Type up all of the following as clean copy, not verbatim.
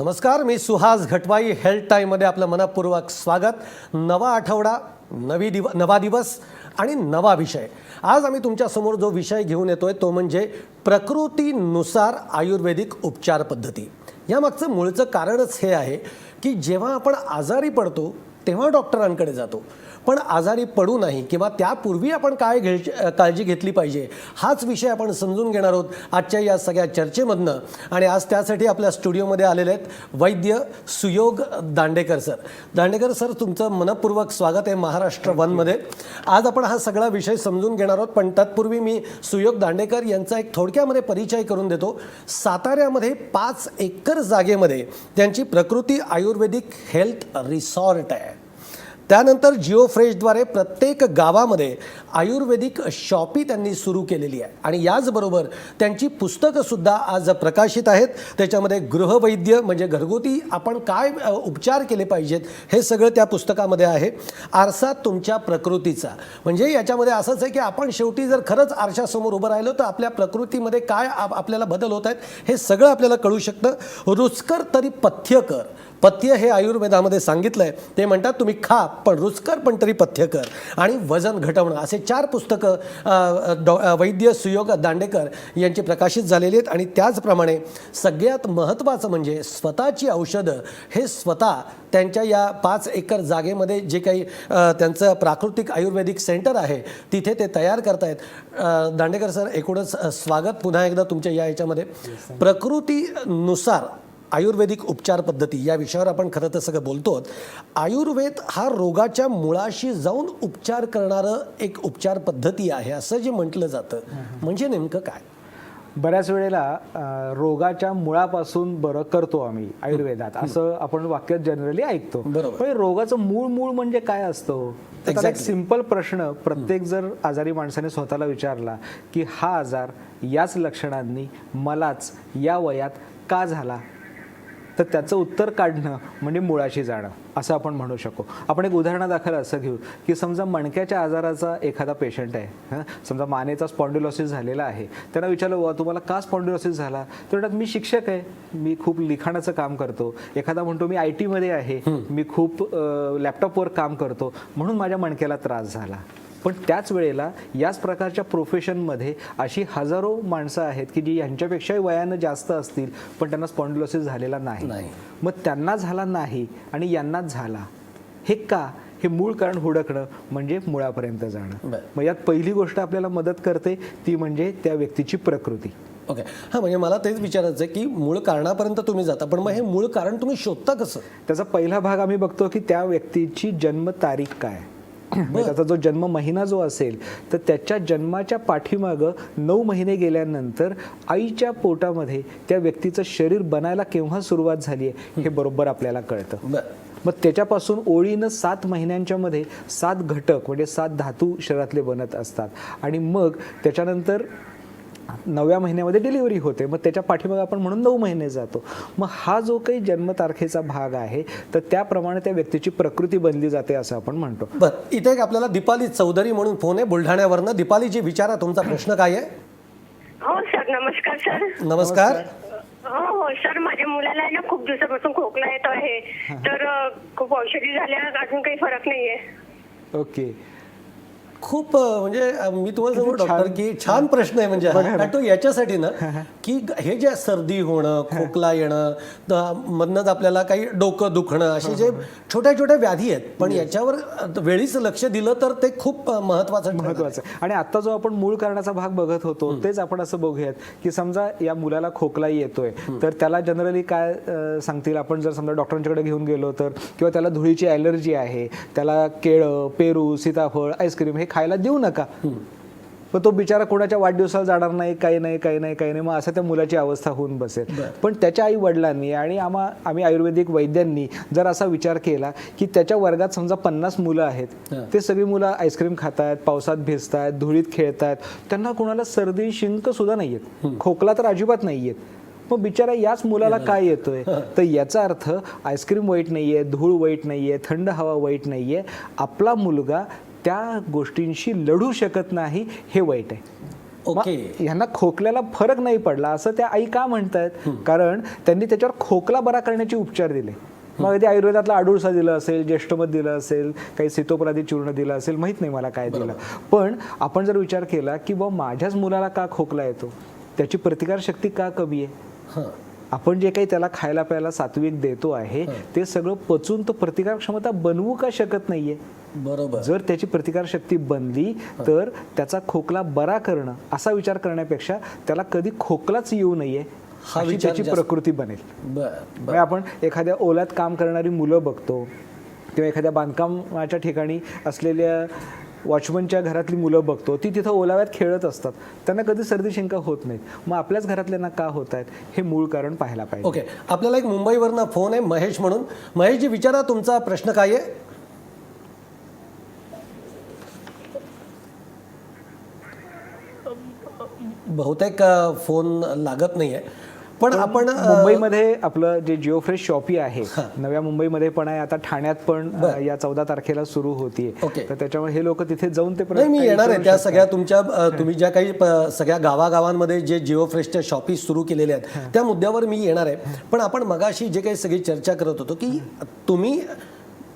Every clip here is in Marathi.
नमस्कार, मी सुहास घटवाई. हेल्थ टाईममध्ये आपलं मनपूर्वक स्वागत. नवा आठवडा, नवा दिवस आणि नवा विषय. आज आम्ही तुमच्यासमोर जो विषय घेऊन येतोय तो म्हणजे प्रकृतीनुसार आयुर्वेदिक उपचार पद्धती. यामागचं मूळचं कारणच हे आहे की जेव्हा आपण आजारी पडतो तेव्हा डॉक्टरांकडे जातो, पण आजारी पडू नाही किंवा त्यापूर्वी आपण काय काळजी घेतली पाहिजे हाच विषय आपण समजून घेणार आहोत आजच्या या सगळ्या चर्चेमधनं. आणि आज त्यासाठी आपल्या स्टुडिओमध्ये आलेले आहेत वैद्य सुयोग दांडेकर सर. दांडेकर सर, तुमचं मनपूर्वक स्वागत आहे महाराष्ट्र वनमध्ये. आज आपण हा सगळा विषय समजून घेणार आहोत, पण तत्पूर्वी मी सुयोग दांडेकर यांचा एक थोडक्यामध्ये परिचय करून देतो. साताऱ्यामध्ये 5 एकर जागेमध्ये त्यांची प्रकृती आयुर्वेदिक हेल्थ रिसॉर्ट आहे. त्यानंतर जिओ फ्रेशद्वारे प्रत्येक गावामध्ये आयुर्वेदिक शॉपी त्यांनी सुरू केलेली आहे. आणि याचबरोबर त्यांची पुस्तकंसुद्धा आज प्रकाशित आहेत. त्याच्यामध्ये गृहवैद्य म्हणजे घरगुती आपण काय उपचार केले पाहिजेत हे सगळं त्या पुस्तकामध्ये आहे. आरसा तुमच्या प्रकृतीचा, म्हणजे याच्यामध्ये असंच आहे की आपण शेवटी जर खरंच आरशासमोर उभं राहिलो तर आपल्या प्रकृतीमध्ये काय आपल्याला बदल होत आहेत हे सगळं आपल्याला कळू शकतं. रुचकर तरी पथ्य कर. पथ्य हे आयुर्वेदामध्ये सांगितलं आहे. ते म्हणतात तुम्ही खा पण रुचकर पण तरी पथ्य कर. आणि वजन घटवणं, असे 4 पुस्तकं वैद्य सुयोग दांडेकर यांची प्रकाशित झालेली आहेत. आणि त्याचप्रमाणे सगळ्यात महत्त्वाचं म्हणजे स्वतःची औषधं हे स्वतः त्यांच्या या 5 एकर जागेमध्ये जे काही त्यांचं प्राकृतिक आयुर्वेदिक सेंटर आहे तिथे ते तयार करतायत. दांडेकर सर, एकूणच स्वागत पुन्हा एकदा तुमच्या या याच्यामध्ये. प्रकृतीनुसार आयुर्वेदिक उपचार पद्धती या विषयावर आपण खरं तर सगळं बोलतो. आयुर्वेद हा रोगाच्या मुळाशी जाऊन उपचार करणारं एक उपचार पद्धती आहे असं जे म्हटलं जातं, म्हणजे नेमकं काय? बऱ्याच वेळेला रोगाच्या मुळापासून बरं करतो आम्ही आयुर्वेदात, असं आपण वाक्यात जनरली ऐकतो. पण रोगाचं मूळ म्हणजे काय असतं? त्याचा एक सिंपल प्रश्न प्रत्येक जर आजारी माणसाने स्वतःला विचारला की हा आजार याच लक्षणांनी मलाच या वयात का झाला, तर त्याचं उत्तर काढणं म्हणजे मुळाशी जाणं असं आपण म्हणू शकतो. आपण एक उदाहरणादाखल असं घेऊ की समजा मणक्याच्या आजाराचा एखादा पेशंट आहे, समजा मानेचा स्पॉन्डिलोसिस झालेला आहे. त्यांना विचारलं, वा तुम्हाला का स्पॉन्डिलोसिस झाला? तर म्हणतात मी शिक्षक आहे, मी खूप लिखाणाचं काम करतो. एखादा म्हणतो मी IT मध्ये आहे, मी खूप लॅपटॉपवर काम करतो म्हणून माझ्या मणक्याला त्रास झाला. पण त्याच वेळेला याच प्रकारच्या प्रोफेशनमध्ये अशी हजारो माणसं आहेत की जी यांच्यापेक्षाही वयानं जास्त असतील पण त्यांना स्पॉन्डिलोसिस झालेला नाही. मग त्यांना झाला नाही आणि यांनाच झाला, हे का? हे मूळ कारण हुडकणं म्हणजे मुळापर्यंत जाणं. मग यात पहिली गोष्ट आपल्याला मदत करते ती म्हणजे त्या व्यक्तीची प्रकृती. ओके, हां, म्हणजे मला तेच विचारायचं आहे की मूळ कारणापर्यंत तुम्ही जाता, पण मग हे मूळ कारण तुम्ही शोधता कसं? त्याचा पहिला भाग आम्ही बघतो की त्या व्यक्तीची जन्मतारीख काय, त्याचा जो जन्म महिना जो असेल तर त्याच्या जन्माच्या पाठीमागं 9 महिने गेल्यानंतर आईच्या पोटामध्ये त्या व्यक्तीचं शरीर बनायला केव्हा सुरुवात झाली आहे हे बरोबर आपल्याला कळतं. मग त्याच्यापासून ओळीनं 7 महिन्यांच्या मध्ये 7 घटक म्हणजे 7 धातू शरीरातले बनत असतात. आणि मग त्याच्यानंतर 9व्या महिन्यामध्ये डिलिव्हरी होते. मग त्याच्या पाठीमागे आपण म्हणून 9 महिने जातो. मग हा जो काही जन्मतारखेचा भाग आहे तर त्याप्रमाणे त्या व्यक्तीची प्रकृती बनली जाते असं आपण म्हणतो. बरं, इथे एक आपल्याला दीपाली चौधरी म्हणून फोन आहे बुलढाण्यावरनं. दीपालीजी, विचारा तुमचा प्रश्न काय आहे? हो सर, नमस्कार सर. नमस्कार. हो सर, माझ्या मुलाला आहे ना खूप दिवसापासून खोकला येतो आहे, तर खूप औषधी झाल्या, अजून काही फरक नाहीये. ओके, खूप म्हणजे मी तुम्हाला सांगू डॉक्टर की छान प्रश्न आहे. म्हणजे तो याच्यासाठी ना की हे जे सर्दी होणं, खोकला येणं, मधनच आपल्याला काही डोकं दुखणं, असे जे छोट्या छोट्या व्याधी आहेत, पण याच्यावर वेळीच लक्ष दिलं तर ते खूप महत्वाचं. आणि आता जो आपण मूळ कारणाचा भाग बघत होतो तेच आपण असं बघूयात की समजा या मुलाला खोकला येतोय तर त्याला जनरली काय सांगतील, आपण जर समजा डॉक्टरांच्याकडे घेऊन गेलो तर, किंवा त्याला धुळीची ॲलर्जी आहे, त्याला केळं, पेरू, सीताफळ, आईस्क्रीम हे खायला देऊ नका. पण तो बिचारा कोणाच्या वाढदिवसाला जाणार नाही, काही नाही. मग असं त्या मुलाची अवस्था होऊन बसेल. पण त्याच्या आई वडिलांनी आणि आम्ही आयुर्वेदिक वैद्यांनी जर असा विचार केला की त्याच्या वर्गात समजा 50 मुलं आहेत, ते सगळी मुलं आईस्क्रीम खातायत, पावसात भिजतायत, धुळीत खेळतायत, त्यांना कोणाला सर्दी शिंक सुद्धा नाहीयेत, खोकला तर अजिबात नाहीयेत. मग बिचारा याच मुलाला काय येतोय? तर याचा अर्थ आईस्क्रीम वाईट नाहीये, धूळ वाईट नाहीये, थंड हवा वाईट नाहीये, आपला मुलगा त्या गोष्टींशी लढू शकत नाही हे वाईट आहे. ओके. ह्यांना खोकल्याला फरक नाही पडला असं त्या आई का म्हणतायत? कारण त्यांनी त्याच्यावर खोकला बरा करण्याचे उपचार दिले. मग ते आयुर्वेदातला आडूळसा दिलं असेल, ज्येष्ठमध दिलं असेल, काही सीतोपराधी चूर्ण दिलं असेल, माहित नाही मला काय दिलं. पण आपण जर विचार केला की बा माझ्याच मुलाला का खोकला येतो, त्याची प्रतिकारशक्ती का कमी आहे, आपण जे काही त्याला खायला प्यायला सात्विक देतो आहे ते सगळं पचून तो प्रतिकार क्षमता बनवू का शकत नाहीये? बरोबर. जर त्याची प्रतिकारशक्ती बनली तर त्याचा खोकला बरा करणं असा विचार करण्यापेक्षा त्याला कधी खोकलाच येऊ नये हा अशी विचार त्याची प्रकृती बनेल. बर. म्हणजे आपण एखाद्या ओल्यात काम करणारी मुलं बघतो किंवा एखाद्या बांधकामाच्या ठिकाणी असलेल्या वॉचमनच्या घरातली मुलं बघतो, ती तिथं ओलाव्यात खेळत असतात, त्यांना कधी सर्दी शिंका होत नाहीत. मग आपल्याच घरातल्यांना का होत आहेत हे मूळ कारण पाहायला पाहिजे. ओके. आपल्याला एक मुंबईवरनं फोन आहे, महेश म्हणून. महेशजी, विचारा तुमचा प्रश्न काय आहे? बहुतेक फोन लागत नाहीये, पण आपण मुंबईमध्ये आपलं जे जिओ फ्रेश शॉपी आहे, नव्या मुंबईमध्ये पण आहे, आता ठाण्यात पण या 14 तारखेला सुरू होतीये. ओके. तर त्याच्यामुळे हे लोक तिथे जाऊन ते नाही, मी येणार आहे त्या सगळ्या तुमच्या तुम्ही ज्या काही सगळ्या गावागावांमध्ये जे जिओ फ्रेशच्या शॉपी सुरू केलेले आहेत त्या मुद्द्यावर मी येणार आहे. पण आपण मगाशी जे काही सगळी चर्चा करत होतो की तुम्ही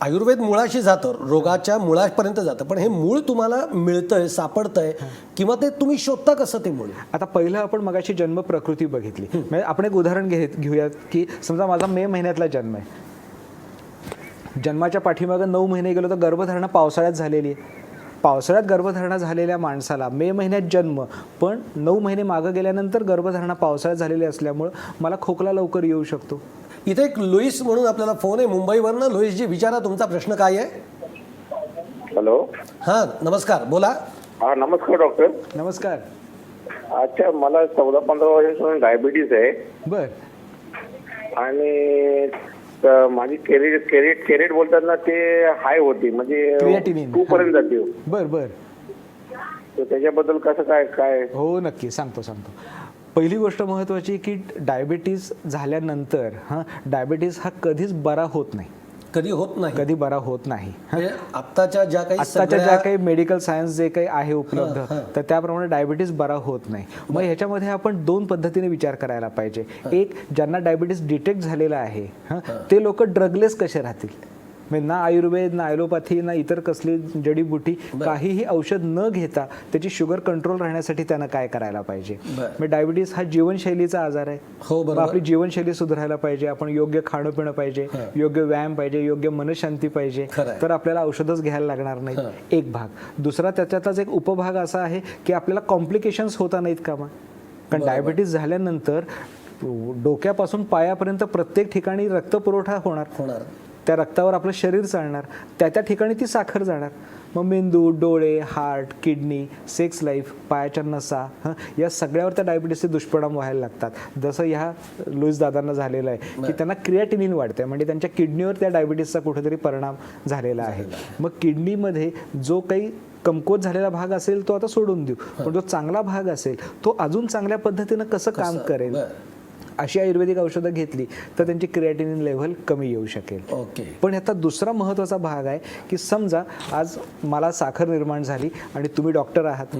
आयुर्वेद मुळाशी जातं, रोगाच्या मुळापर्यंत जातं, पण हे मूळ तुम्हाला मिळतंय, सापडतंय, किंवा ते तुम्ही शोधता कसं ते मूळ? आता पहिलं आपण मगाशी जन्म प्रकृती बघितली. म्हणजे आपण एक उदाहरण घेऊयात की समजा माझा मे महिन्यातला जन्म आहे, जन्माच्या पाठीमागं 9 महिने गेलो तर गर्भधारणा पावसाळ्यात झालेली आहे. पावसाळ्यात गर्भधारणा झालेल्या माणसाला मे महिन्यात जन्म, पण 9 महिने मागं गेल्यानंतर गर्भधारणा पावसाळ्यात झालेली असल्यामुळं मला खोकला लवकर येऊ शकतो. इथे एक लुईस म्हणून आपल्याला फोन आहे मुंबईवरनं. लुईसजी, विचारा तुमचा प्रश्न काय आहे? हॅलो. हां, नमस्कार, बोला. हा, नमस्कार डॉक्टर. नमस्कार. अच्छा, मला 14-15 वर्षापासून डायबिटीज आहे. बर. आणि माझी केरेट बोलतात ना, ते हाय होती, म्हणजे क्रिएटिनिन 2 पर्यंत जाते. बर बर. तर त्याच्याबद्दल कसं काय काय? हो, नक्की सांगतो. पहिली गोष्ट महत्त्वाची की डायबिटीज झाल्यानंतर डायबिटीज हा कधीच बरा होत नाही. कधी बरा होत नाही. म्हणजे आत्ताच्या ज्या काही मेडिकल सायन्स जे काही आहे उपलब्ध, तर त्याप्रमाणे डायबिटीज बरा होत नाही. मग ह्याच्यामध्ये आपण 2 पद्धतीने विचार करायला पाहिजे. एक, ज्यांना डायबिटीज डिटेक्ट झालेला आहे ते लोक ड्रगलेस कसे राहतील, म्हणजे ना आयुर्वेद, ना ॲलोपॅथी, ना इतर कसली जडीबुटी, काहीही औषध न घेता त्याची शुगर कंट्रोल राहण्यासाठी त्यांना काय करायला पाहिजे. म्हणजे डायबिटीज हा जीवनशैलीचा आजार आहे. आपली जीवनशैली सुधारायला पाहिजे. आपण योग्य खाणं पिणं पाहिजे, योग्य व्यायाम पाहिजे, योग्य मनशांती पाहिजे, तर आपल्याला औषधच घ्यायला लागणार नाही. एक भाग. दुसरा त्याच्यातच एक उपभाग असा आहे की आपल्याला कॉम्प्लिकेशन्स होता नाहीत का? कारण डायबिटीज झाल्यानंतर डोक्यापासून पायापर्यंत प्रत्येक ठिकाणी रक्तपुरवठा होणार, त्या रक्तावर आपलं शरीर चालणार, त्या ठिकाणी ती साखर जाणार. मग मेंदू, डोळे, हार्ट, किडनी, सेक्स लाईफ, पायाच्या नसा, या सगळ्यावर त्या डायबिटीसचे दुष्परिणाम व्हायला लागतात. जसं ह्या लुईस दादांना झालेलं आहे की त्यांना क्रिएटिनिन वाढते, म्हणजे त्यांच्या किडनीवर त्या डायबिटीसचा कुठेतरी परिणाम झालेला आहे. मग किडनीमध्ये जो काही कमकुवत झालेला भाग असेल तो आता सोडून देऊ, पण जो चांगला भाग असेल तो अजून चांगल्या पद्धतीनं कसं काम करेल, अशी आयुर्वेदिक औषधं घेतली तर त्यांची क्रिएटिनिन लेव्हल कमी येऊ शकेल. ओके. पण ह्याचा दुसरा महत्त्वाचा भाग आहे की समजा आज मला साखर निर्माण झाली आणि तुम्ही डॉक्टर आहात,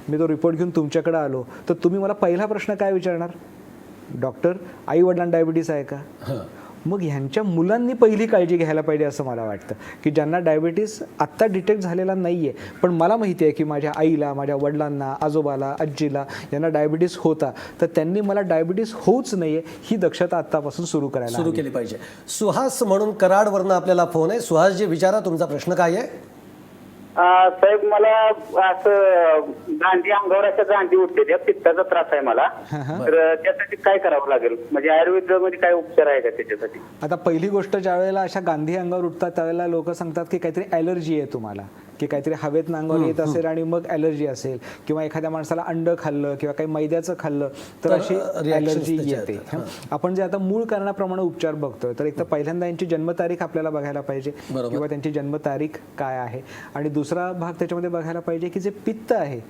मी तो रिपोर्ट घेऊन तुमच्याकडे आलो, तर तुम्ही मला पहिला प्रश्न काय विचारणार? डॉक्टर, आई वडिलांना डायबिटीस आहे का? मग ह्यांच्या मुलांनी पहिली काळजी घ्यायला पाहिजे असं मला वाटतं, की ज्यांना डायबिटीस आत्ता डिटेक्ट झालेला नाही आहे, पण मला माहिती आहे की माझ्या आईला, माझ्या वडिलांना, आजोबाला, आजीला यांना डायबिटीस होता, तर त्यांनी मला डायबिटीस होऊच नाहीये ही दक्षता आत्तापासून सुरू केली पाहिजे. सुहास म्हणून कराडवरनं आपल्याला फोन आहे. सुहासजी, विचारा तुमचा प्रश्न काय आहे? साहेब, मला असं गांधी अंगावर अशा गांधी उठते, त्या पित्ताचा त्रास आहे मला, तर त्यासाठी काय करावं लागेल? म्हणजे आयुर्वेद मध्ये काय उपचार आहे का त्याच्यासाठी? आता पहिली गोष्ट, ज्या वेळेला अशा गांधी अंगावर उठतात त्यावेळेला लोक सांगतात की काहीतरी ॲलर्जी आहे तुम्हाला, की काहीतरी हवेत अंगावर येत असेल आणि मग ॲलर्जी असेल, किंवा एखाद्या माणसाला अंड खाल्लं किंवा काही मैद्याचं खाल्लं तर अशी ॲलर्जी येते. आपण जे आता मूळ कारणाप्रमाणे उपचार बघतोय, तर एक तर पहिल्यांदा यांची जन्मतारीख आपल्याला बघायला पाहिजे, किंवा त्यांची जन्मतारीख काय आहे. आणि दुसरा भाग त्याच्यामध्ये बघायला पाहिजे की जे पित्त आहे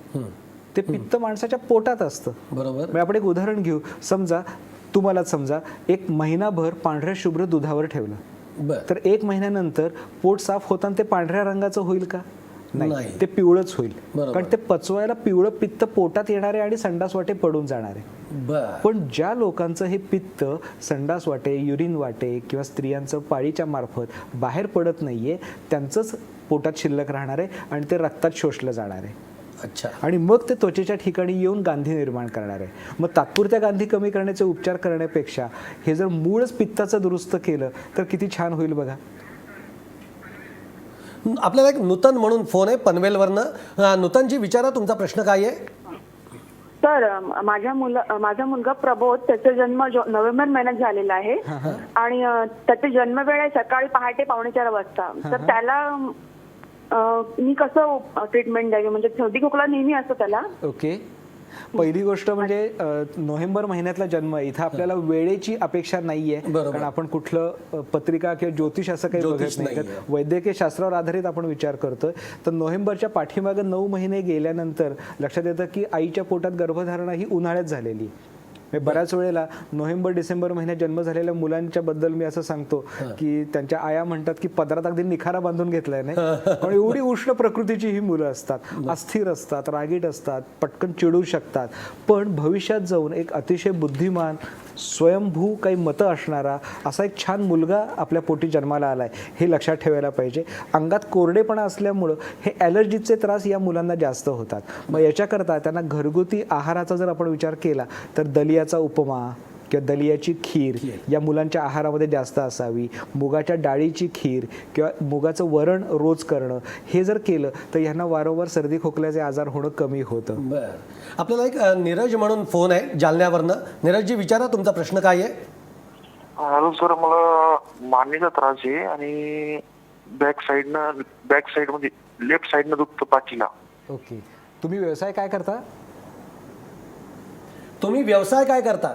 ते पित्त माणसाच्या पोटात असतं. बरोबर. आपण एक उदाहरण घेऊ. समजा एक महिनाभर पांढऱ्या शुभ्र दुधावर ठेवलं, तर 1 महिन्यानंतर पोट साफ होताना ते पांढऱ्या रंगाचं होईल का? नाही. नाही, ते पिवळंच होईल. बरोबर. कारण ते पचवायला पिवळं पित्त पोटात येणारे आणि संडास वाटे पडून जाणारे. बर पण ज्या लोकांचं हे पित्त संडास वाटे, युरिन वाटे किंवा स्त्रियांचं पाळीच्या मार्फत बाहेर पडत नाहीये, त्यांचंच पोटात शिल्लक राहणार आहे आणि ते रक्तात शोषलं जाणार आहे. अच्छा. आणि मग ते त्वचेच्या ठिकाणी येऊन गांधी निर्माण करणार आहे. मग तात्पुरत्या गांधी कमी करण्याचे उपचार करण्यापेक्षा हे जर मूळच पित्ताचं दुरुस्त केलं तर किती छान होईल बघा. आपल्याला एक नूतन म्हणून फोन आहे पनवेलवरनं. नूतनजी विचारा तुमचा प्रश्न काय आहे? तर माझा मुलगा प्रबोध, त्याचा जन्म नोव्हेंबर महिन्यात झालेला आहे आणि त्याची जन्मवेळ आहे सकाळी पहाटे 3:45 वाजता. तर त्याला मी कसं ट्रीटमेंट द्यावी, म्हणजे सर्दी खोकला नेहमी असतो त्याला. ओके, पहिली गोष्ट म्हणजे नोव्हेंबर महिन्यातला जन्म आहे. इथं आपल्याला वेळेची अपेक्षा नाहीये, कारण आपण कुठलं पत्रिका किंवा ज्योतिष असं काही बघत नाही. तर वैद्यकीय शास्त्रावर आधारित आपण विचार करतोय. तर नोव्हेंबरच्या पाठीमागे 9 महिने गेल्यानंतर लक्षात येतं की आईच्या पोटात गर्भधारणा ही उन्हाळ्यात झालेली. बऱ्याच वेळेला नोव्हेंबर डिसेंबर महिन्यात जन्म झालेल्या मुलांच्या बद्दल मी असं सांगतो की त्यांच्या आया म्हणतात की पदरात अगदी निखारा बांधून घेतलाय नाही. पण एवढी उष्ण प्रकृतीची ही मुलं असतात, अस्थिर असतात, रागीट असतात, पटकन चिडू शकतात. पण भविष्यात जाऊन एक अतिशय बुद्धिमान, स्वयंभू काही मतं असणारा असा एक छान मुलगा आपल्या पोटी जन्माला आलाय, हे लक्षात ठेवायला पाहिजे. अंगात कोरडेपणा असल्यामुळं हे ॲलर्जीचे त्रास या मुलांना जास्त होतात. मग याच्याकरता त्यांना घरगुती आहाराचा जर आपण विचार केला तर दलियाचा उपमा किंवा दलियाची खीर या मुलांच्या आहारामध्ये जास्त असावी. मुगाच्या डाळीची खीर किंवा मुगाचं वरण रोज करणं, हे जर केलं तर ह्यांना वारंवार सर्दी खोकल्याचे आजार होणं कमी होतं. बर, आपल्याला एक नीरज म्हणून फोन आहे जालन्यावरनं. नीरजजी विचारा तुमचा प्रश्न काय आहे? हॅलो सर, मला मानेचा त्रास आहे आणि बॅक साईड म्हणजे लेफ्ट साईडनं दुखतं पाठीला. ओके, तुम्ही व्यवसाय काय करता? तुम्ही व्यवसाय काय करता?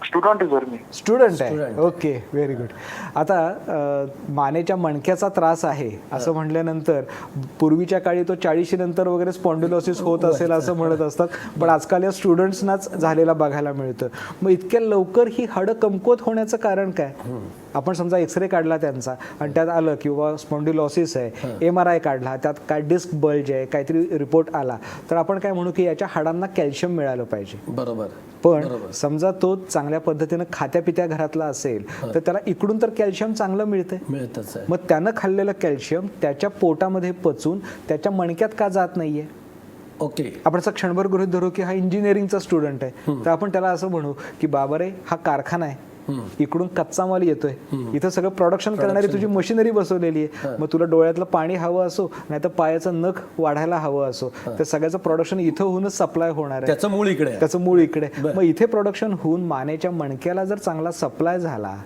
स्टुडंट आहे सर मी. स्टुडंट आहे. Okay, very good. आता मानेच्या मणक्याचा त्रास आहे असं म्हटल्यानंतर पूर्वीच्या काळी तो 40 नंतर वगैरे स्पॉन्डिलोसिस होत असेल असं म्हणत असतात, पण आजकाल या स्टुडंट्सनाच झालेला बघायला मिळतं. मग इतक्या लवकर ही हाडं कमकुवत होण्याचं कारण काय? आपण समजा एक्सरे काढला त्यांचा आणि त्यात आलं किंवा स्पॉन्डिलोसिस आहे, MRI काढला, त्यात काय डिस्क बल्ज आहे, काहीतरी रिपोर्ट आला, तर आपण काय म्हणू की याच्या हाडांना कॅल्शियम मिळालं पाहिजे. बरोबर. पण समजा तो चांगल्या पद्धतीनं खात्यापित्या घरातला असेल तर त्याला इकडून तर कॅल्शियम चांगलं मिळतच आहे. मग त्यानं खाल्लेलं कॅल्शियम त्याच्या पोटामध्ये पचून त्याच्या मणक्यात का जात नाहीये? ओके, आपण असं क्षणभर गृहीत धरू की हा इंजिनिअरिंगचा स्टुडंट आहे, तर आपण त्याला असं म्हणू की बाबा रे, हा कारखाना आहे, इकडून कच्चा माल येतोय, इथं सगळं प्रोडक्शन करणारी तुझी मशिनरी बसवलेली आहे. मग तुला डोळ्यातलं पाणी हवं असो, नाही तर पायाचं नख वाढायला हवं असो, तर सगळ्याचं प्रोडक्शन इथं होऊनच सप्लाय होणार आहे. त्याचं मूळ इकडे, त्याचं मूळ इकडे. मग इथे प्रोडक्शन होऊन मानेच्या मणक्याला जर चांगला सप्लाय झाला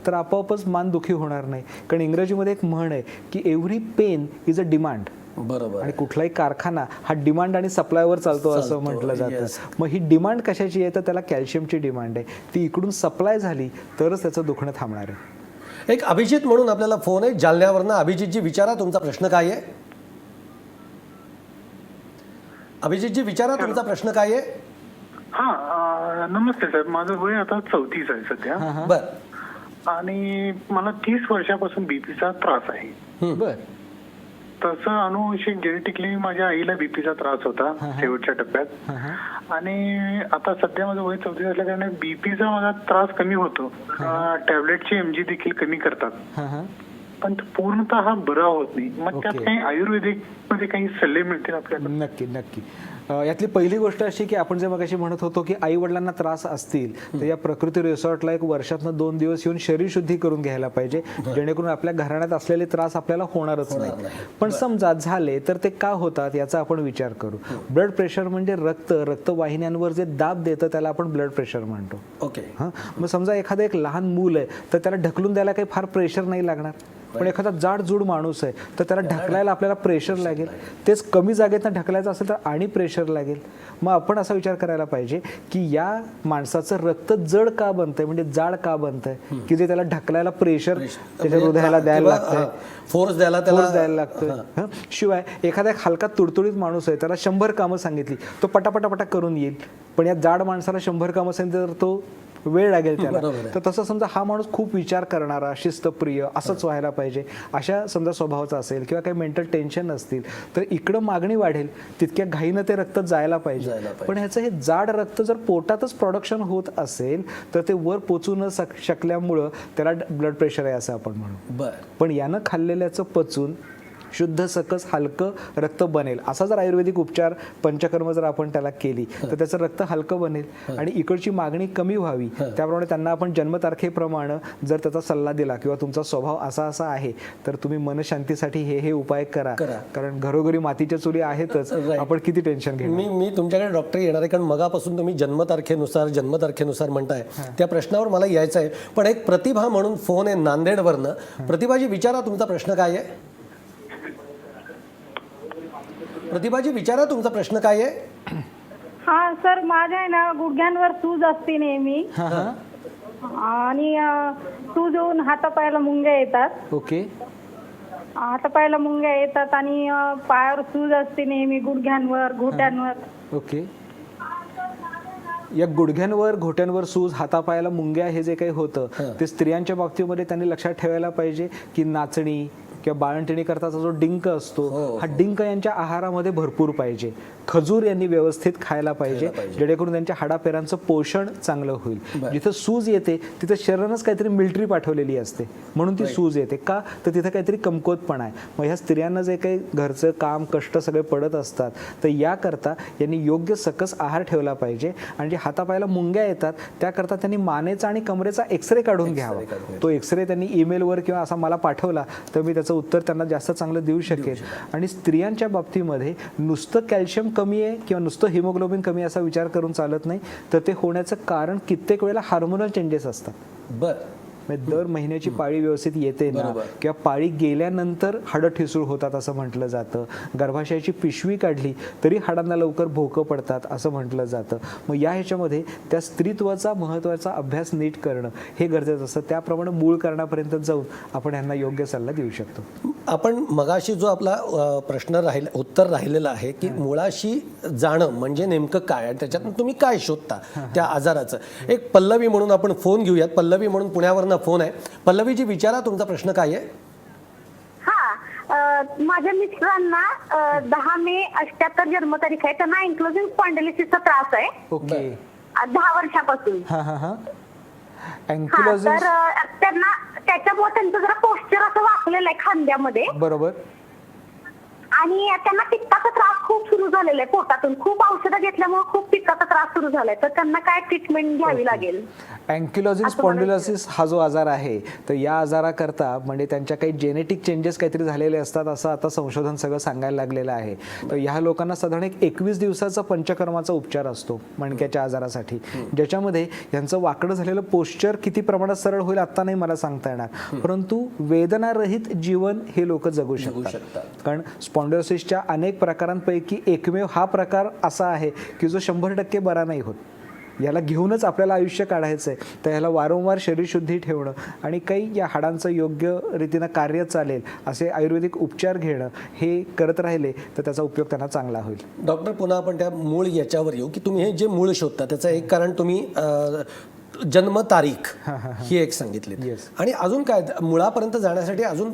तर आपोआपच मान दुखी होणार नाही. कारण इंग्रजीमध्ये एक म्हण आहे की every pain is a demand. बरोबर. आणि कुठलाही कारखाना हा डिमांड आणि सप्लायवर चालतो असं म्हटलं जातं. मग ही डिमांड कशाची आहे? तर त्याला कॅल्शियमची डिमांड आहे. ती इकडून सप्लाय झाली तरच त्याचं दुखणं थांबणार आहे. एक अभिजित म्हणून आपल्याला फोन आहे जालन्यावरनं. अभिजितजी विचारा तुमचा प्रश्न काय आहे? अभिजितजी विचारा तुमचा प्रश्न काय आहे? हा, नमस्ते साहेब. माझं वय आता 34 आहे सध्या. बर. आणि मला 30 वर्षापासून बीपीचा त्रास आहे. बर. तसं अनुवंशिक जेनेटिकली माझ्या आईला बीपीचा त्रास होता शेवटच्या टप्प्यात. आणि आता सध्या माझं वय 34 असल्या कारणाने बीपीचा माझा त्रास कमी होतो. टॅबलेटची MG देखील कमी करतात, पण पूर्णतः बरा होत नाही. मग त्यात काही आयुर्वेदिक मध्ये काही सल्ले मिळतील आपल्याला? नक्की नक्की. यातली पहिली गोष्ट अशी की आपण जे मगाशी म्हणत होतो की आई वडिलांना त्रास असतील तर या प्रकृती रिसॉर्टला एक वर्षातनं 2 दिवस येऊन शरीर शुद्धी करून घ्यायला पाहिजे, जेणेकरून आपल्या घराण्यात असलेले त्रास आपल्याला होणारच नाही. पण समजा झाले तर ते का होतात याचा आपण विचार करू. ब्लड प्रेशर म्हणजे रक्तवाहिन्यांवर जे दाब देतं त्याला आपण ब्लड प्रेशर म्हणतो. ओके. मग समजा एखादं एक लहान मूल आहे तर त्याला ढकलून द्यायला काही फार प्रेशर नाही लागणार, पण एखादा जाडजूड माणूस आहे तर त्याला ढकलायला आपल्याला प्रेशर लागेल. तेच कमी जागेतनं ढकलायचं असेल तर आणि प्रेशर लागेल. मग आपण असा विचार करायला पाहिजे की या माणसाचं रक्त जड का बनतंय, म्हणजे जाड का बनतंय, की जे त्याला ढकलायला प्रेशर त्याच्या हृदयाला द्यायला लागतंय, फोर्स द्यायला लागतोय. शिवाय एखादा एक हलका तुडतुडीत माणूस आहे, त्याला 100 कामं सांगितली तो पटापटापटा करून येईल, पण या जाड माणसाला 100 कामं सांगितली तर तो वेळ लागेल त्याला. बरोबर आहे. तर तसं समजा हा माणूस खूप विचार करणारा, शिस्तप्रिय असंच व्हायला पाहिजे अशा समजा स्वभावाचा असेल किंवा काही मेंटल टेन्शन असतील तर इकडं मागणी वाढेल, तितक्या घाईनं ते रक्त जायला पाहिजे. पण ह्याचं हे जाड रक्त जर पोटातच प्रोडक्शन होत असेल तर ते वर पोचू न शकल्यामुळं त्याला ब्लड प्रेशर आहे असं आपण म्हणू. पण यानं खाल्लेल्याचं पचून शुद्ध सकस हलकं रक्त बनेल असा जर आयुर्वेदिक उपचार पंचकर्म जर आपण त्याला केली तर त्याचं रक्त हलकं बनेल आणि इकडची मागणी कमी व्हावी. त्याप्रमाणे त्यांना आपण जन्मतारखेप्रमाणे जर त्याचा सल्ला दिला किंवा तुमचा स्वभाव असा असा आहे तर तुम्ही मनशांतीसाठी हे उपाय करा, कारण घरोघरी मातीच्या चुली आहेतच, आपण किती टेन्शन घेऊ. मी तुमच्याकडे डॉक्टर येणार आहे, कारण मगापासून तुम्ही जन्मतारखेनुसार म्हणताय त्या प्रश्नावर मला यायचं आहे. पण एक प्रतिभा म्हणून फोन आहे नांदेडवरनं. प्रतिभाजी विचारा तुमचा प्रश्न काय आहे. प्रतिभाजी विचारा तुमचा प्रश्न काय आहे. हा सर, माझ्या आहे ना गुडघ्यांवर सूज असते नेहमी आणि सूज येऊन हातापायाला मुंग्या येतात. ओके. हातापायाला मुंग्या येतात आणि पायावर सूज असते नेहमी, गुडघ्यांवर, घोट्यांवर. ओके. या गुडघ्यांवर, घोट्यांवर सूज, हातापायाला मुंग्या हे जे काही होतं ते स्त्रियांच्या बाबतीमध्ये त्यांनी लक्षात ठेवायला पाहिजे की नाचणी किंवा बाळंतिणी करताचा जो डिंक असतो हा डिंक यांच्या आहारामध्ये भरपूर पाहिजे. खजूर यांनी व्यवस्थित खायला पाहिजे जेणेकरून त्यांच्या हाडापेरांचं पोषण चांगलं होईल. जिथं सूज येते तिथं शरीरानंच काहीतरी मिलिटरी पाठवलेली असते म्हणून ती सूज येते का, तर तिथं काहीतरी कमकुवतपणा आहे. मग ह्या स्त्रियांना जे काही घरचं काम कष्ट सगळे पडत असतात तर याकरता यांनी योग्य सकस आहार ठेवला पाहिजे. आणि जे हातापायाला मुंग्या येतात त्याकरता त्यांनी मानेचा आणि कमरेचा एक्सरे काढून घ्यावा. तो एक्सरे त्यांनी ईमेलवर किंवा असा मला पाठवला तर मी त्याचं उत्तर त्यांना जास्त चांगलं देऊ शकेल. आणि स्त्रियांच्या बाबतीमध्ये नुसतं कॅल्शियम कमी आहे किंवा नुसतं हिमोग्लोबिन कमी असा विचार करून चालत नाही, तर ते होण्याचं कारण कित्येक वेळेला हार्मोनल चेंजेस असतात. दर महिन्याची पाळी व्यवस्थित येते ना किंवा पाळी गेल्यानंतर हाडं ठिसूळ होतात असं म्हटलं जातं. गर्भाशयाची पिशवी काढली तरी हाडांना लवकर भोकं पडतात असं म्हटलं जातं. मग या ह्याच्यामध्ये त्या स्त्रीत्वाचा महत्त्वाचा अभ्यास नीट करणं हे गरजेचं असतं. त्याप्रमाणे मूळ कारणापर्यंत जाऊन आपण यांना योग्य सल्ला देऊ शकतो. आपण मगाशी जो आपला उत्तर राहिलेलं आहे की मुळाशी जाणं म्हणजे नेमकं काय आणि त्याच्यातून तुम्ही काय शोधता त्या आजाराचं. एक पल्लवी म्हणून आपण फोन घेऊयात. पल्लवी म्हणून पुण्यावरनं फोन आहे. पल्लवीजी विचारा तुमचा प्रश्न काय आहे. माझ्या मिस्टरांना 10 मे 88 जन्मतारीख आहे. त्यांना एन्क्लोजिंग स्पॉन्डिलिसिसचा त्रास आहे. ओके. 10 वर्षापासून. तर त्यांना त्याच्यामुळे त्यांचं जरा पोस्चर असं वाकलेलं आहे खांद्यामध्ये. बरोबर. आणि त्यांना पित्ताचा त्रास खूप सुरू झालेला आहे पोटातून. खूप औषधं घेतल्यामुळे खूप पित्ताचा त्रास सुरू झालाय. तर त्यांना काय ट्रीटमेंट घ्यावी लागेल. अँक्युलोजिंग स्पॉन्डिलोसिस हा जो आजार आहे तर या आजाराकरता म्हणजे त्यांच्या काही जेनेटिक चेंजेस काहीतरी झालेले असतात असं आता संशोधन सगळं सांगायला लागलेलं आहे. तर ह्या लोकांना साधारण 21 दिवसाचा पंचकर्माचा उपचार असतो मणक्याच्या आजारासाठी, ज्याच्यामध्ये यांचं वाकडं झालेलं पोस्चर किती प्रमाणात सरळ होईल आता नाही मला सांगता येणार, परंतु वेदनारहित जीवन हे लोक जगू शकतात. कारण स्पॉन्डिलोसिसच्या अनेक प्रकारांपैकी एकमेव हा प्रकार असा आहे की जो 100% बरा नाही होत. याला घेऊनच आपल्याला आयुष्य काढायचं आहे. तर याला वारंवार शरीरशुद्धी ठेवणं आणि काही या हाडांचं योग्य रीतीनं कार्य चालेल असे आयुर्वेदिक उपचार घेणं हे करत राहिले तर त्याचा उपयोग त्यांना चांगला होईल. डॉक्टर, पुन्हा आपण त्या मूळ याच्यावर येऊ की तुम्ही हे जे मूळ शोधता त्याचं एक कारण तुम्ही जन्मतारीख ही एक सांगितली आणि अजून काय मुळापर्यंत जाण्यासाठी अजून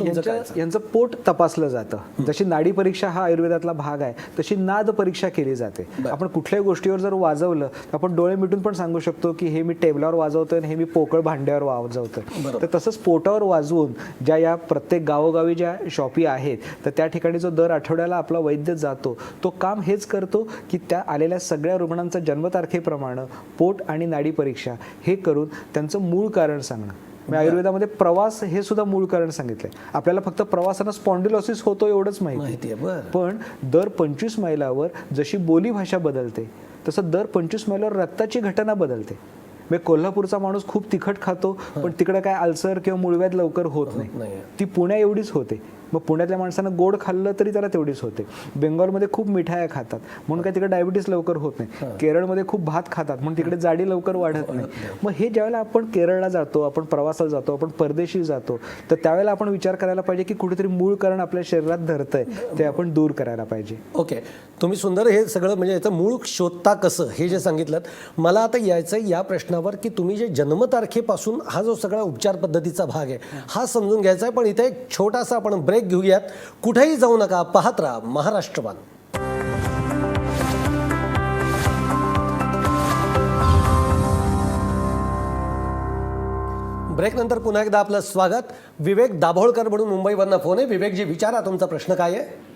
यांचं पोट तपासलं जातं. जशी नाडी परीक्षा हा आयुर्वेदातला भाग आहे तशी नाद परीक्षा केली जाते. आपण कुठल्याही गोष्टीवर जर वाजवलं तर आपण डोळे मिटून पण सांगू शकतो की हे मी टेबलावर वाजवतोय आणि हे मी पोकळ भांड्यावर वाजवतोय. तर तसंच पोटावर वाजवून ज्या या प्रत्येक गावोगावी ज्या शॉपी आहेत तर त्या ठिकाणी जो दर आठवड्याला आपला वैद्य जातो तो काम हेच करतो की त्या आलेल्या सगळ्या रुग्णांचा जन्मतारखेप्रमाणे पोट आणि नाडी परीक्षा हे करून त्यांचं मूळ कारण सांगणं. मी आयुर्वेदामध्ये प्रवास हे सुद्धा मूळ कारण सांगितलंय. आपल्याला फक्त प्रवासानं स्पॉन्डिलोसिस होतो एवढंच माहिती आहे, पण दर 25 मैलावर जशी बोली भाषा बदलते तसं दर 25 मैलावर रक्ताची घटना बदलते. म्हणजे कोल्हापूरचा माणूस खूप तिखट खातो पण तिकडे काय अल्सर किंवा मूळव्याध लवकर होत नाही, ती पुण्या एवढीच होते. मग पुण्यातल्या माणसानं गोड खाल्लं तरी त्याला तेवढीच होते. बेंगॉलमध्ये खूप मिठाया खातात म्हणून काय तिकडे डायबिटीस लवकर होत नाही. केरळमध्ये खूप भात खातात म्हणून तिकडे जाडी लवकर वाढत नाही. मग हे ज्यावेळेला आपण केरळला जातो, आपण प्रवासाला जातो, आपण परदेशी जातो, तर त्यावेळेला आपण विचार करायला पाहिजे की कुठेतरी मूळ कारण आपल्या शरीरात धरतंय ते आपण दूर करायला पाहिजे. ओके, तुम्ही सुंदर हे सगळं म्हणजे याचं मूळ शोधता कसं हे जे सांगितलं. मला आता यायचं या प्रश्नावर की तुम्ही जे जन्मतारखेपासून हा जो सगळा उपचार पद्धतीचा भाग आहे हा समजून घ्यायचा आहे. पण इथे एक छोटासा आपण ब्रेक घेऊयात. कुठेही जाऊ नका, पाहत राहा महाराष्ट्रवान. ब्रेक नंतर पुन्हा एकदा आपलं स्वागत. विवेक दाभोळकर म्हणून मुंबईवरनं फोन आहे. विवेकजी विचारा तुमचा प्रश्न काय आहे.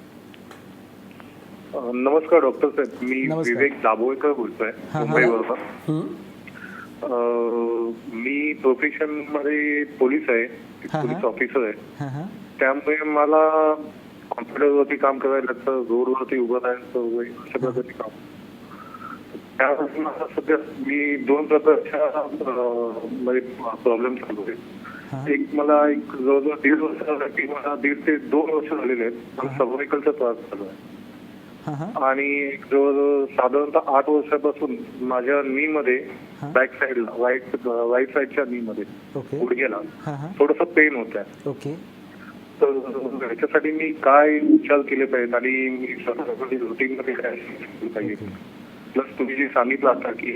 नमस्कार डॉक्टर साहेब, मी विवेक दाभोळकर बोलतोय मुंबईवरून. मी प्रोफेशन मध्ये पोलीस आहे, पोलीस ऑफिसर आहे. त्यामुळे मला कॉम्प्युटरवरती काम करायला लागतं, रोडवरती उभं राहायचं वगैरे अशा प्रकारचे काम. त्यापासून मला सध्या मी 2 प्रकारच्या प्रॉब्लेम चालू आहे. एक मला एक जवळजवळ 1.5 वर्षासाठी मला 1.5 ते 2 वर्ष झालेले आहेत. मला सर्व्हायकलचा त्रास चालू आहे. आणि जवळजवळ साधारणतः 8 वर्षापासून माझ्या नी मध्ये बॅक साईडला राईट साईडच्या नी मध्ये गुडघ्याला थोडस पेन होत आहे. ओके, तर ह्याच्यासाठी मी काय उपचार केले पाहिजेत आणि मी स्वतःसाठी रुटीन मध्ये काय केलं पाहिजे. प्लस तुम्ही जे सांगितलं आता की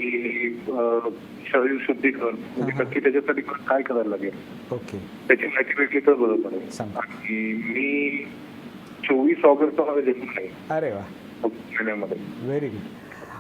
शरीर शुद्धीकरण म्हणजे नक्की त्याच्यासाठी काय करायला लागेल ओके, त्याची माहिती भेटली तर बरं पडेल. आणि मी 24 ऑगस्ट मध्ये जन्म आहे. अरे वा, महिन्यामध्ये. Very good.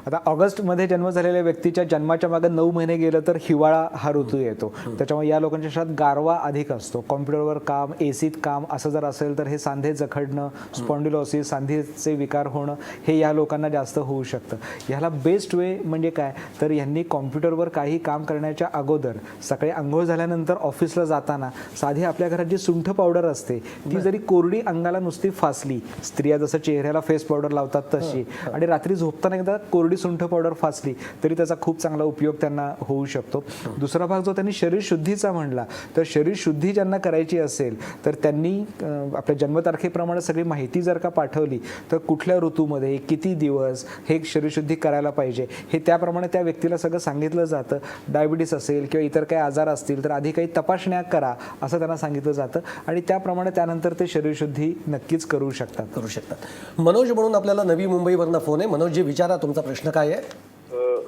आता ऑगस्टमध्ये जन्म झालेल्या व्यक्तीच्या जन्माच्या मागे 9 महिने गेलं तर हिवाळा हा ऋतू येतो. त्याच्यामुळे या लोकांच्या शरीरात गारवा अधिक असतो. कॉम्प्युटरवर काम, एसीत काम असं जर असेल तर हे सांधे जखडणं, स्पॉन्डिलोसिस, सांधेचे विकार होणं हे या लोकांना जास्त होऊ शकतं. ह्याला बेस्ट वे म्हणजे काय तर ह्यांनी कॉम्प्युटरवर काही काम करण्याच्या अगोदर सकाळी आंघोळ झाल्यानंतर ऑफिसला जाताना साधी आपल्या घरात जी सुंठ पावडर असते ती जरी कोरडी अंगाला नुसती फासली, स्त्रिया जसं चेहऱ्याला फेस पावडर लावतात तशी, आणि रात्री झोपताना एकदा कोरडी सुंठ पावडर फासली तरी त्याचा खूप चांगला उपयोग त्यांना होऊ शकतो. दुसरा भाग जो त्यांनी शरीर शुद्धीचा म्हणला तर शरीर शुद्धी ज्यांना करायची असेल तर त्यांनी आपल्या जन्मतारखेप्रमाणे सगळी माहिती जर का पाठवली तर कुठल्या ऋतूमध्ये किती दिवस हे शरीरशुद्धी करायला पाहिजे हे त्याप्रमाणे त्या व्यक्तीला सगळं सांगितलं जातं. डायबिटीस असेल किंवा इतर काही आजार असतील तर आधी काही तपासण्या करा असं त्यांना सांगितलं जातं आणि त्याप्रमाणे त्यानंतर ते शरीरशुद्धी नक्कीच करू शकतात. मनोज म्हणून आपल्याला नवी मुंबईवरनं फोन आहे. मनोजजी विचारा तुमचा प्रश्न काय आहे.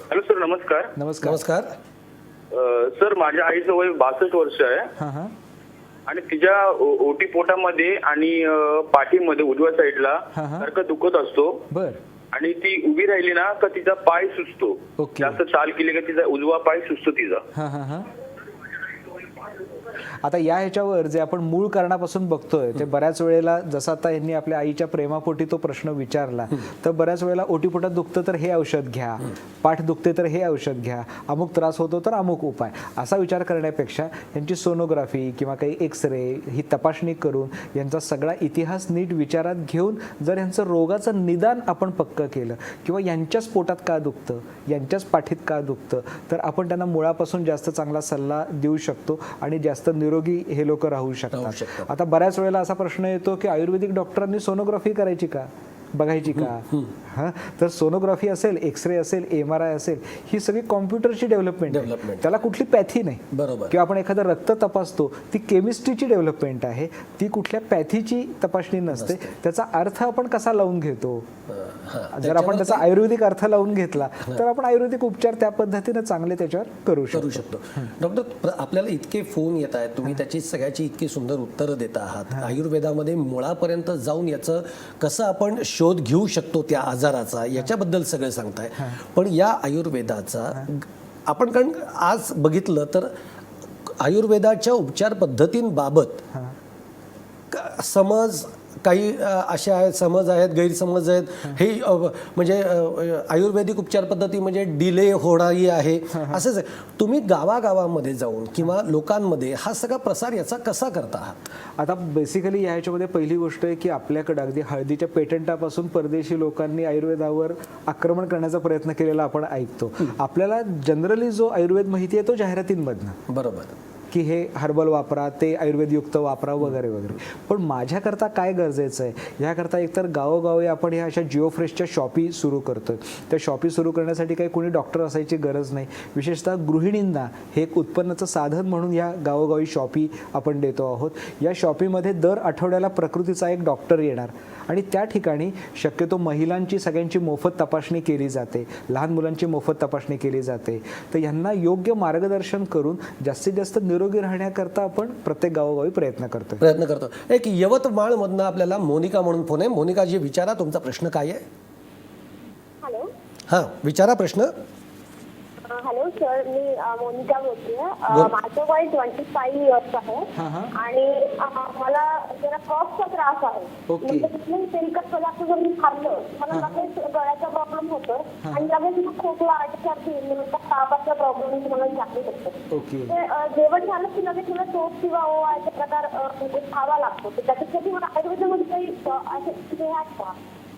हॅलो सर, नमस्कार. नमस्कार सर, माझ्या आईचं वय 62 वर्ष आहे आणि तिच्या ओटी पोटामध्ये आणि पाठीमध्ये उजव्या साईडला सारखं दुखत असतो. बर. आणि ती उभी राहिली ना का तिचा पाय सुचतो. जास्त चाल केली का तिचा उजवा पाय सुचतो तिचा. आता या ह्याच्यावर जे आपण मूळ कारणापासून बघतोय ते बऱ्याच वेळेला जसं आता यांनी आपल्या आईच्या प्रेमापोटी तो प्रश्न विचारला तर बऱ्याच वेळेला ओटीपोटात दुखतं तर हे औषध घ्या, पाठ दुखते तर हे औषध घ्या, अमुक त्रास होतो तर अमुक उपाय असा विचार करण्यापेक्षा यांची सोनोग्राफी किंवा काही एक्सरे ही तपासणी करून यांचा सगळा इतिहास नीट विचारात घेऊन जर यांचं रोगाचं निदान आपण पक्कं केलं किंवा यांच्याच पोटात का दुखतं, यांच्याच पाठीत का दुखतं तर आपण त्यांना मुळापासून जास्त चांगला सल्ला देऊ शकतो आणि जास्त निरोगी हे लोक राहू शकतात. आता बऱ्याच वेळेला असा प्रश्न येतो की आयुर्वेदिक डॉक्टरांनी सोनोग्राफी करायची का, बघायची का. हां, तर सोनोग्राफी असेल, एक्सरे असेल, MRI असेल, ही सगळी कॉम्प्युटरची डेव्हलपमेंट आहे. त्याला कुठली पॅथी नाही. बरोबर. किंवा आपण एखादं रक्त तपासतो ती केमिस्ट्रीची डेव्हलपमेंट आहे, ती कुठल्या पॅथीची तपासणी नसते. त्याचा अर्थ आपण कसा लावून घेतो. जर आपण त्याचा आयुर्वेदिक अर्थ लावून घेतला तर आपण आयुर्वेदिक उपचार त्या पद्धतीने चांगले त्याच्यावर करू शकतो. डॉक्टर, आपल्याला इतके फोन येत आहेत, तुम्ही त्याची सगळ्याची इतकी सुंदर उत्तरं देत आहात. आयुर्वेदामध्ये मुळापर्यंत जाऊन याचं कसं आपण शोध घेऊ शकतो त्या आजाराचा याच्याबद्दल सगळं सांगताय. पण या आयुर्वेदाचा आपण कारण आज बघितलं तर आयुर्वेदाच्या उपचार पद्धतींबाबत समज काही असे आहेत, समज आहेत, गैरसमज आहेत. हे म्हणजे आयुर्वेदिक उपचार पद्धती म्हणजे डिले होणारी आहे असंच आहे. तुम्ही गावागावामध्ये जाऊन किंवा लोकांमध्ये हा सगळा प्रसार याचा कसा करता आहात. आता बेसिकली याच्यामध्ये पहिली गोष्ट आहे की आपल्याकडे अगदी हळदीच्या पेटंटापासून परदेशी लोकांनी आयुर्वेदावर आक्रमण करण्याचा प्रयत्न केलेला आपण ऐकतो. आपल्याला जनरली जो आयुर्वेद माहिती आहे तो जाहिरातींमधनं. बरोबर. की हे हर्बल वापरा, ते आयुर्वेदयुक्त वापरा वगैरे वगैरे. पण माझ्याकरता काय गरजेचं आहे, ह्याकरता एकतर गावोगावी आपण ह्या अशा जिओफ्रेशच्या शॉपी सुरू करतोय. त्या शॉपी सुरू करण्यासाठी काही कोणी डॉक्टर असायची गरज नाही. विशेषतः गृहिणींना हे एक उत्पन्नाचं साधन म्हणून या गावोगावी शॉपी आपण देतो आहोत. या शॉपीमध्ये दर आठवड्याला प्रकृतीचा एक डॉक्टर येणार आणि त्या ठिकाणी शक्यतो महिलांची सगळ्यांची मोफत तपासणी केली जाते, लहान मुलांची मोफत तपासणी केली जाते. तर ह्यांना योग्य मार्गदर्शन करून जास्तीत जास्त निरोगी राहण्याकरता आपण प्रत्येक गावोगावी प्रयत्न करतो. एक यवतमाळमधनं आपल्याला मोनिका म्हणून फोन आहे. मोनिकाजी, विचारा तुमचा प्रश्न काय आहे. हॅलो. हां, विचारा प्रश्न. हॅलो सर, मी मोनिका बोलतेय. माझं वय 25 इयर्स आहे आणि मला जरा कफचा त्रास आहे. म्हणजे कुठलंही तेलकट पदार्थ जर मी खाल्लं मला लगेच गळ्याचा प्रॉब्लेम होतो आणि लगेच मग खोकला, तापाचा प्रॉब्लेम मला जास्त होतो. ते जेवण झालं की लगेच मला टोप किंवा ओवायचा प्रकार खावा लागतो. त्याच्यासाठी मला आयुर्वेदामध्ये काही असे आहेत का?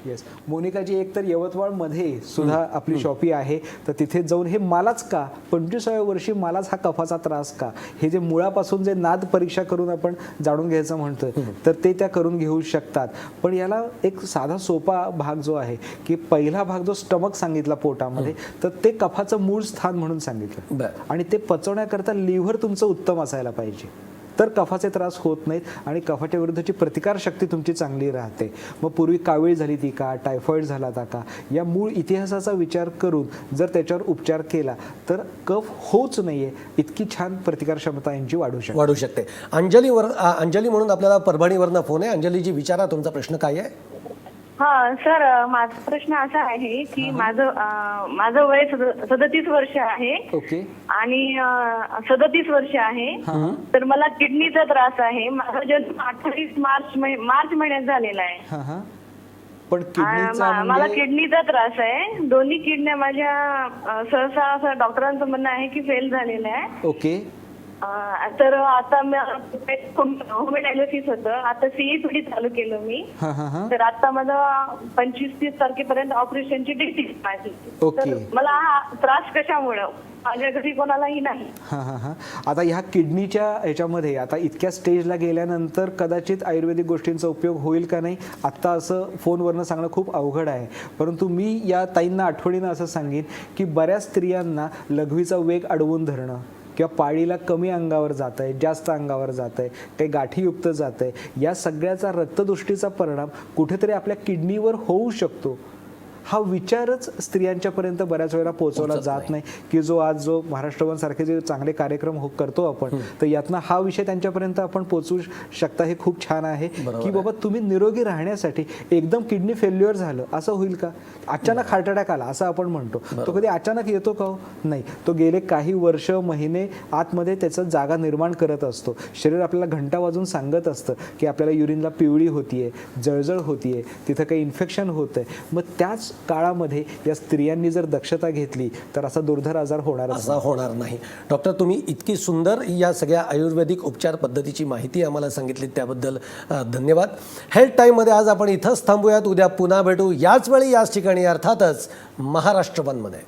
येस मोनिकाजी, एक तर यवतमाळमध्ये सुद्धा आपली शॉपी आहे, तर तिथे जाऊन हे मलाच का 25व्या वर्षी मलाच हा कफाचा त्रास का, हे जे मुळापासून जे नाद परीक्षा करून आपण जाणून घ्यायचं म्हणतोय तर ते त्या करून घेऊ शकतात. पण याला एक साधा सोपा भाग जो आहे की पहिला भाग जो स्टमक सांगितला पोटामध्ये, तर ते कफाचं मूळ स्थान म्हणून सांगितलं आणि ते पचवण्याकरता लिव्हर तुमचं उत्तम असायला पाहिजे, तर कफाचे त्रास होत नाहीत आणि कफाच्या विरुद्धची प्रतिकारशक्ती तुमची चांगली राहते. मग पूर्वी कावीळ झाली ती का, टायफॉईड झाला होता का, या मूळ इतिहासाचा विचार करून जर त्याच्यावर उपचार केला तर कफ होच नाहीये इतकी छान प्रतिकार क्षमता यांची वाढू शकते. अंजली म्हणून आपल्याला परभणीवरनं फोन आहे. अंजलीजी, विचारा तुमचा प्रश्न काय आहे. हा सर, माझा प्रश्न असा आहे की माझं वय 37 वर्ष आहे. ओके. आणि 37 वर्ष आहे. तर मला किडनीचा त्रास आहे. माझा जन्म 28 मार्च महिन्यात झालेला आहे. पण मला किडनीचा त्रास आहे. दोन्ही किडन्या माझ्या सहसा असं डॉक्टरांचं म्हणणं आहे की फेल झालेलं आहे. ओके. तर आता होम डायलिसिस होतं. आता CEPD चालू केलं मी. तर आता माझा 25-30 तारखेपर्यंत ऑपरेशनची डेट आहे माझी. तर मला हा त्रास कशामुळे, माझ्या घरी कोणालाही नाही. आता ह्या किडनीच्या ह्याच्यामध्ये आता इतक्या स्टेजला गेल्यानंतर कदाचित आयुर्वेदिक गोष्टींचा उपयोग होईल का नाही आत्ता असं फोनवरनं सांगणं खूप अवघड आहे. परंतु मी या ताईंना आठवणीनं असं सांगेन की बऱ्याच स्त्रियांना लघवीचा वेग अडवून धरणं किंवा पाळीला कमी अंगावर जात आहे, जास्त अंगावर जात आहे, काही गाठीयुक्त जात आहे, या सगळ्याचा रक्तदृष्टीचा परिणाम कुठेतरी आपल्या किडनीवर होऊ शकतो. हा विचारच स्त्रियांच्यापर्यंत बऱ्याच वेळेला पोहोचवला जात नाही की जो महाराष्ट्रवन सारखे जे चांगले कार्यक्रम करतो आपण, तर यातनं हा विषय त्यांच्यापर्यंत आपण पोहोचवू शकता. हे खूप छान आहे की बाबा तुम्ही निरोगी राहण्यासाठी एकदम किडनी फेल्युअर झालं असं होईल का, अचानक हार्ट अटॅक आला असं आपण म्हणतो, तो कधी अचानक येतो का? नाही, तो गेले काही वर्ष महिने आतमध्ये त्याचं जागा निर्माण करत असतो. शरीर आपल्याला घंटा वाजून सांगत असतं की आपल्याला युरिनला पिवळी होतीये, जळजळ होतीये, तिथं काही इन्फेक्शन होतंय. मग त्याच काळामध्ये या स्त्रियांनी जर दक्षता घेतली तर असा दुर्धर आजार होणार नाही. डॉक्टर, तुम्ही इतकी सुंदर या सगळ्या आयुर्वेदिक उपचार पद्धतीची माहिती आम्हाला सांगितली त्याबद्दल धन्यवाद. हेल्थ टाईममध्ये आज आपण इथंच थांबूयात. उद्या पुन्हा भेटू याच वेळी याच ठिकाणी, अर्थातच महाराष्ट्र वनमध्ये.